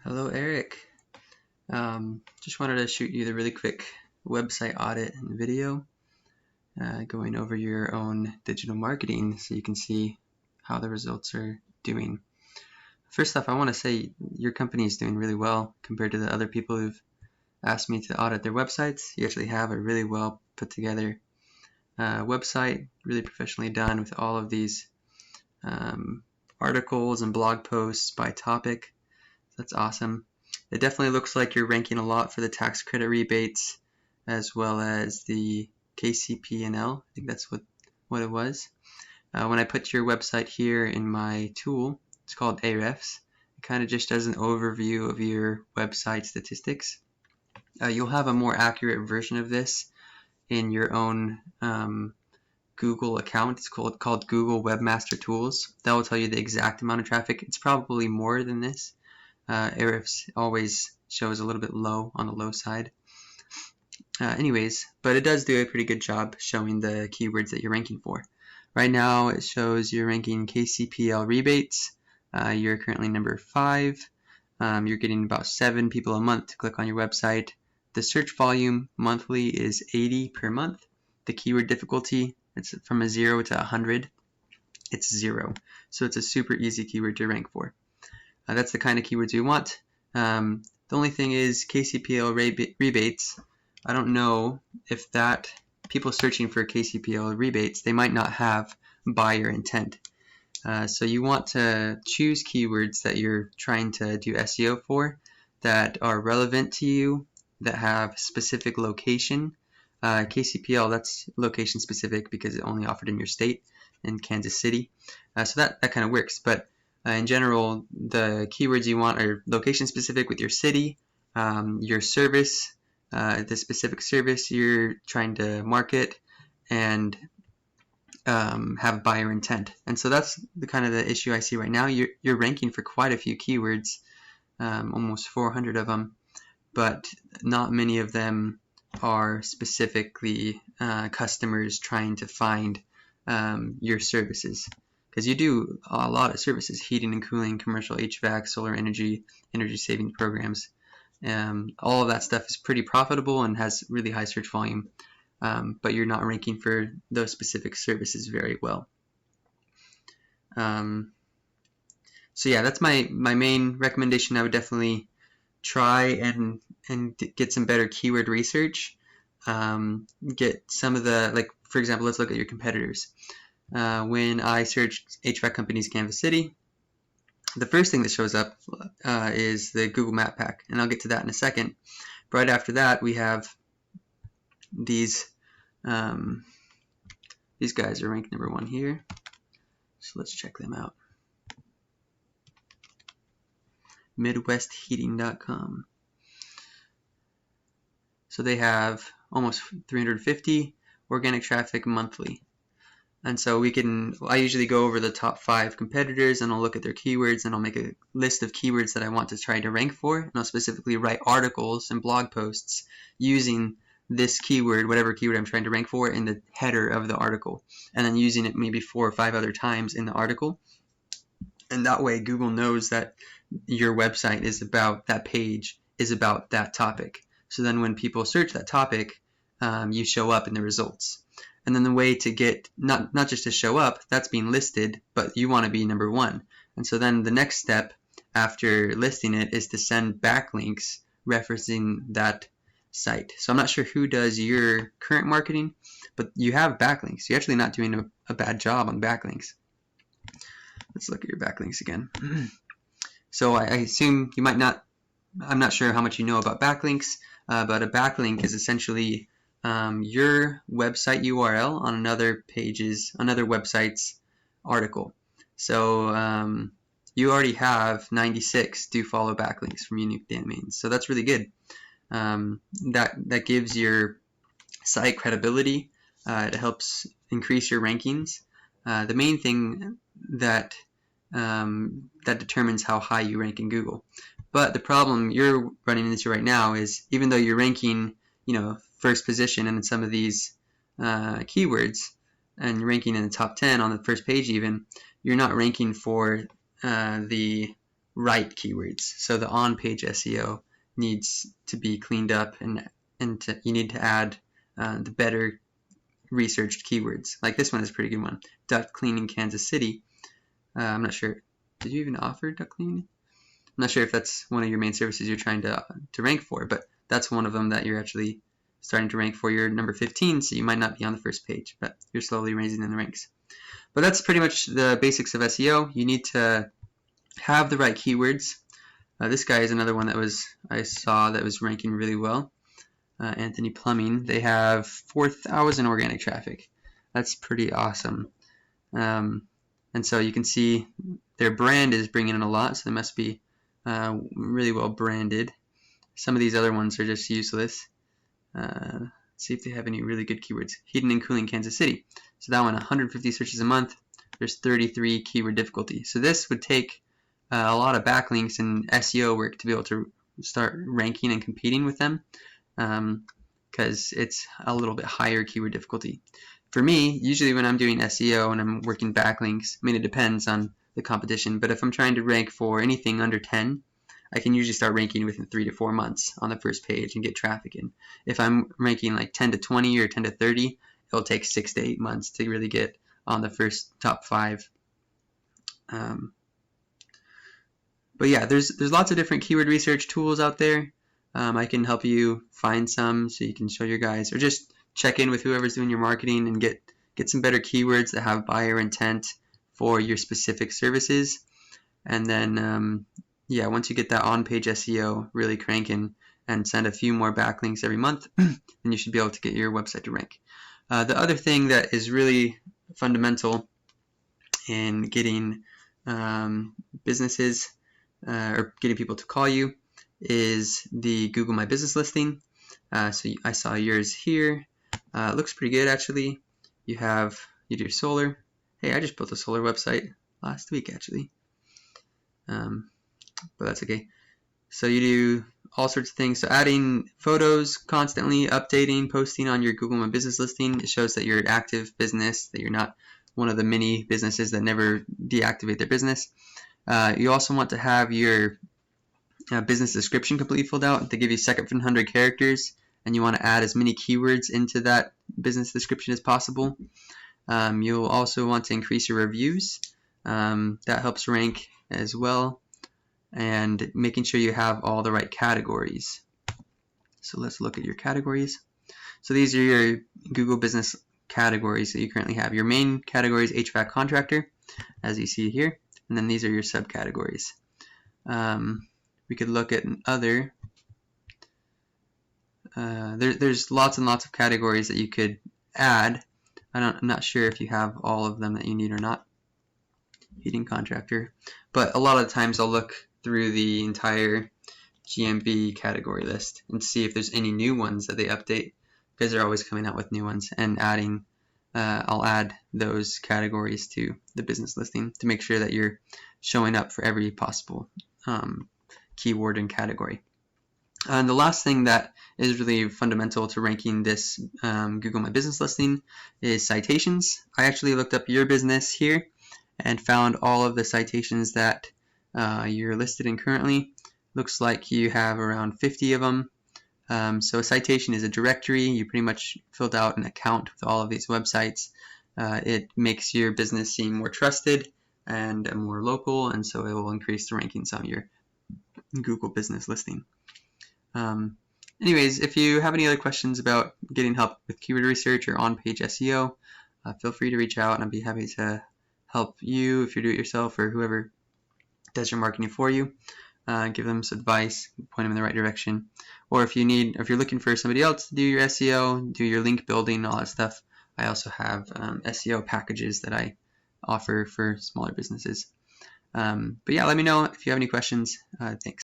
Hello, Eric. Just wanted to shoot you the really quick website audit and video going over your own digital marketing so you can see how the results are doing. First off, I want to say your company is doing really well compared to the other people who've asked me to audit their websites. You actually have a really well put together website, really professionally done with all of these articles and blog posts by topic. That's awesome. It definitely looks like you're ranking a lot for the tax credit rebates as well as the KCP&L. I think that's what it was. When I put your website here in my tool, it's called Ahrefs. It kind of just does an overview of your website statistics. You'll have a more accurate version of this in your own Google account. It's called Google Webmaster Tools. That will tell you the exact amount of traffic. It's probably more than this. Ahrefs always shows a little bit low on the low side. Anyways, but it does do a pretty good job showing the keywords that you're ranking for. Right now it shows you're ranking KCPL rebates. You're currently number 5. You're getting about 7 people a month to click on your website. The search volume monthly is 80 per month. The keyword difficulty, it's from a 0 to 100. It's 0. So it's a super easy keyword to rank for. That's the kind of keywords we want. The only thing is KCPL rebates. I don't know if that people searching for KCPL rebates, they might not have buyer intent. So you want to choose keywords that you're trying to do SEO for that are relevant to you, that have specific location. KCPL, that's location specific because it's only offered in your state, in Kansas City. So that kind of works. But in general, the keywords you want are location specific with your city, your service, the specific service you're trying to market, and have buyer intent. And so that's the kind of the issue I see right now. You're ranking for quite a few keywords, almost 400 of them, but not many of them are specifically customers trying to find your services. Because you do a lot of services: heating and cooling, commercial HVAC, solar energy, energy saving programs. All of that stuff is pretty profitable and has really high search volume, but you're not ranking for those specific services very well. So yeah, that's my main recommendation. I would definitely try and get some better keyword research. Get some of the, like, for example, let's look at your competitors. When I searched HVAC companies Kansas City, the first thing that shows up is the Google Map Pack, and I'll get to that in a second. Right after that, we have these guys are ranked number 1 here, so let's check them out. MidwestHeating.com. So they have almost 350 organic traffic monthly. And so I usually go over the top 5 competitors, and I'll look at their keywords, and I'll make a list of keywords that I want to try to rank for, and I'll specifically write articles and blog posts using this keyword, whatever keyword I'm trying to rank for, in the header of the article, and then using it maybe 4 or 5 other times in the article. And that way Google knows that your website is about, that page is about that topic. So then when people search that topic, you show up in the results. And then the way to get, not just to show up, that's being listed, but you want to be number 1. And so then the next step after listing it is to send backlinks referencing that site. So I'm not sure who does your current marketing, but you have backlinks. You're actually not doing a bad job on backlinks. Let's look at your backlinks again. So I assume you might not, I'm not sure how much you know about backlinks, but a backlink is essentially your website URL on another website's article. So you already have 96 do follow backlinks from unique domains. So that's really good. That gives your site credibility. It helps increase your rankings. The main thing that determines how high you rank in Google. But the problem you're running into right now is, even though you're ranking, first position in some of these keywords, and ranking in the top 10 on the first page even, you're not ranking for the right keywords. So the on-page SEO needs to be cleaned up, and you need to add the better researched keywords. Like this one is a pretty good one. Duct cleaning Kansas City. I'm not sure. Did you even offer duct cleaning? I'm not sure if that's one of your main services you're trying to rank for, but that's one of them that you're actually starting to rank for. You're number 15, so you might not be on the first page, but you're slowly raising in the ranks. But that's pretty much the basics of SEO. You need to have the right keywords. This guy is another one that I saw that was ranking really well. Anthony Plumbing. They have 4,000 organic traffic. That's pretty awesome. And so you can see their brand is bringing in a lot, so they must be really well branded. Some of these other ones are just useless. Let's see if they have any really good keywords. Heating and cooling Kansas City. So that one, 150 searches a month. There's 33 keyword difficulty. So this would take a lot of backlinks and SEO work to be able to start ranking and competing with them, because it's a little bit higher keyword difficulty. For me, usually when I'm doing SEO and I'm working backlinks, I mean, it depends on the competition, but if I'm trying to rank for anything under 10, I can usually start ranking within 3 to 4 months on the first page and get traffic in. If I'm ranking like 10 to 20 or 10 to 30, it'll take 6 to 8 months to really get on the first top 5. But yeah, there's lots of different keyword research tools out there. I can help you find some so you can show your guys, or just check in with whoever's doing your marketing and get some better keywords that have buyer intent for your specific services. And then yeah, once you get that on-page SEO really cranking and send a few more backlinks every month, then you should be able to get your website to rank. The other thing that is really fundamental in getting businesses or getting people to call you is the Google My Business listing. So I saw yours here. It looks pretty good actually. You do your solar. Hey, I just built a solar website last week actually. But that's okay. So you do all sorts of things. So adding photos, constantly updating, posting on your Google My Business listing. It shows that you're an active business, that you're not one of the many businesses that never deactivate their business. You also want to have your business description completely filled out. They give you 700 characters, and you want to add as many keywords into that business description as possible. You'll also want to increase your reviews. That helps rank as well, and making sure you have all the right categories. So let's look at your categories. So these are your Google business categories that you currently have. Your main category is HVAC contractor, as you see here, and then these are your subcategories. We could look at other. There's lots and lots of categories that you could add. I'm not sure if you have all of them that you need or not. Heating contractor, but a lot of the times I'll look through the entire GMB category list and see if there's any new ones that they update, because they're always coming out with new ones, and adding. I'll add those categories to the business listing to make sure that you're showing up for every possible keyword and category. And the last thing that is really fundamental to ranking this Google My Business listing is citations. I actually looked up your business here and found all of the citations that you're listed in currently. Looks like you have around 50 of them. So a citation is a directory. You pretty much filled out an account with all of these websites. It makes your business seem more trusted and more local, and so it will increase the rankings on your Google business listing. Anyways, if you have any other questions about getting help with keyword research or on-page SEO, feel free to reach out, and I'd be happy to help you if you do it yourself or whoever does your marketing for you. Give them some advice, point them in the right direction. Or if you're looking for somebody else to do your SEO, do your link building, all that stuff, I also have SEO packages that I offer for smaller businesses. But yeah, let me know if you have any questions. Thanks.